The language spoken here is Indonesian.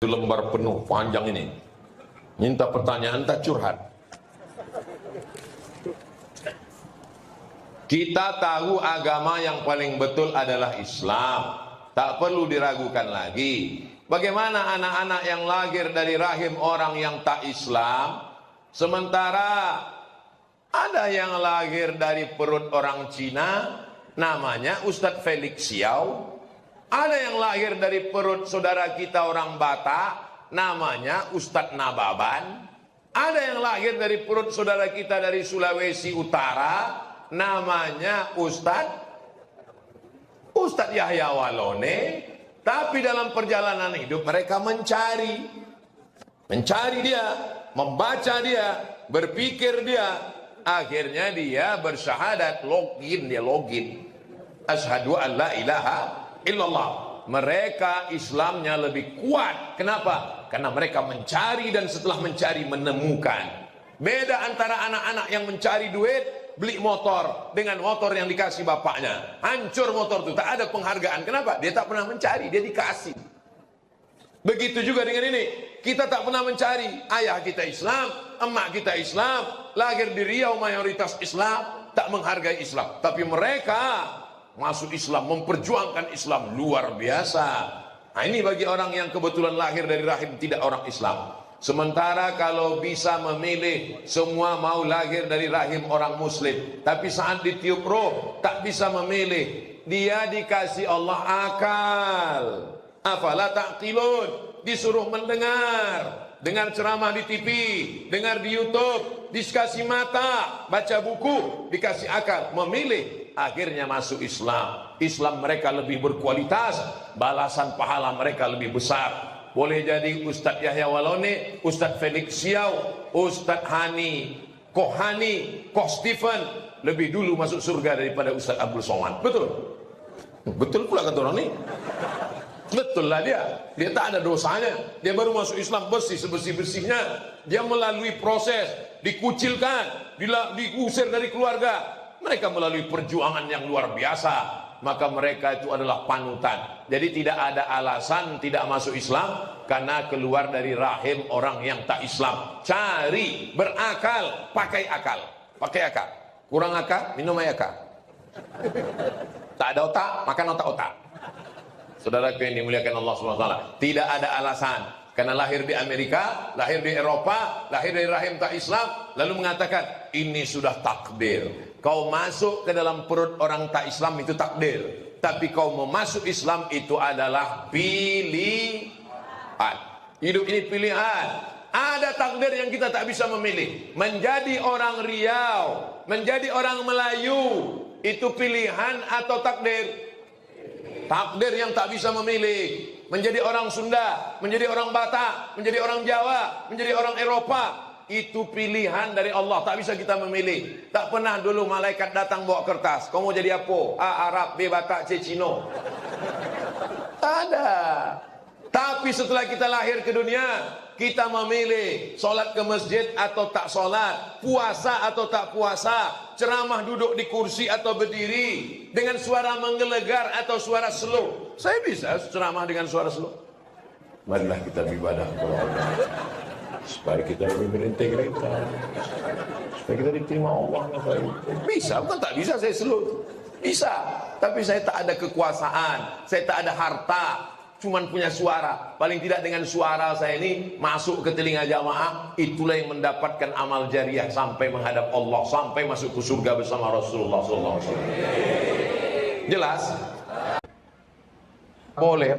lembar penuh panjang ini, minta pertanyaan tak curhat. Kita tahu agama yang paling betul adalah Islam, tak perlu diragukan lagi. Bagaimana anak-anak yang lahir dari rahim orang yang tak Islam, sementara ada yang lahir dari perut orang Cina, namanya Ustadz Felix Xiao. Ada yang lahir dari perut saudara kita orang Batak, namanya Ustadz Nababan. Ada yang lahir dari perut saudara kita dari Sulawesi Utara, namanya Ustadz Yahya Walone. Tapi dalam perjalanan hidup mereka mencari dia, membaca dia, berpikir dia. Akhirnya dia bersyahadat, login. Asyhadu an la ilaha illallah. Mereka Islamnya lebih kuat. Kenapa? Karena mereka mencari dan setelah mencari menemukan. Beda antara anak-anak yang mencari duit, beli motor dengan motor yang dikasih bapaknya. Hancur motor itu, tak ada penghargaan. Kenapa? Dia tak pernah mencari, dia dikasih. Begitu juga dengan ini. Kita tak pernah mencari. Ayah kita Islam, emak kita Islam, lahir di Riau mayoritas Islam, tak menghargai Islam. Tapi mereka masuk Islam, memperjuangkan Islam luar biasa. Nah, ini bagi orang yang kebetulan lahir dari rahim tidak orang Islam. Sementara kalau bisa memilih, semua mau lahir dari rahim orang Muslim. Tapi saat ditiup roh, tak bisa memilih. Dia dikasih Allah akal. Afala ta'qilun, disuruh mendengar, dengar ceramah di TV, dengar di YouTube, dikasih mata, baca buku, dikasih akal, memilih, akhirnya masuk Islam. Islam mereka lebih berkualitas, balasan pahala mereka lebih besar. Boleh jadi Ustadz Yahya Walone, Ustadz Felix Xiao, Ustadz Hani, Koh Stephen lebih dulu masuk surga daripada Ustadz Abdul Somad. Betul? Betul pula kata orang ini. Betul lah dia tak ada dosanya. Dia baru masuk Islam bersih sebersih-bersihnya. Dia melalui proses, dikucilkan, diusir dari keluarga. Mereka melalui perjuangan yang luar biasa. Maka mereka itu adalah panutan. Jadi tidak ada alasan tidak masuk Islam karena keluar dari rahim orang yang tak Islam. Cari, berakal, pakai akal. Pakai akal. Kurang akal, minum air akal. Tak ada otak, makan otak-otak. Saudaraku yang dimuliakan Allah SWT, tidak ada alasan karena lahir di Amerika, lahir di Eropa, lahir dari rahim tak Islam, lalu mengatakan ini sudah takdir. Kau masuk ke dalam perut orang tak Islam itu takdir, tapi kau mau masuk Islam itu adalah pilihan. Hidup ini pilihan. Ada takdir yang kita tak bisa memilih. Menjadi orang Riau, menjadi orang Melayu, itu pilihan atau takdir? Takdir yang tak bisa memilih. Menjadi orang Sunda, menjadi orang Batak, menjadi orang Jawa, menjadi orang Eropa, itu pilihan dari Allah, tak bisa kita memilih. Tak pernah dulu malaikat datang bawa kertas, kau mau jadi apa? A, Arab, B, Batak, C, Cino. Tak ada. Tapi setelah kita lahir ke dunia, kita memilih solat ke masjid atau tak solat, puasa atau tak puasa, ceramah duduk di kursi atau berdiri, dengan suara menggelegar atau suara slow. Saya bisa ceramah dengan suara slow. Marilah kita beribadah kepada Allah, supaya kita lebih berintegritas, supaya kita diterima Allah. Bisa, bukan tak bisa saya slow. Bisa, tapi saya tak ada kekuasaan, saya tak ada harta, cuman punya suara. Paling tidak dengan suara saya ini masuk ke telinga jamaah, itulah yang mendapatkan amal jariah sampai menghadap Allah, sampai masuk ke surga bersama Rasulullah SAW. Jelas? Boleh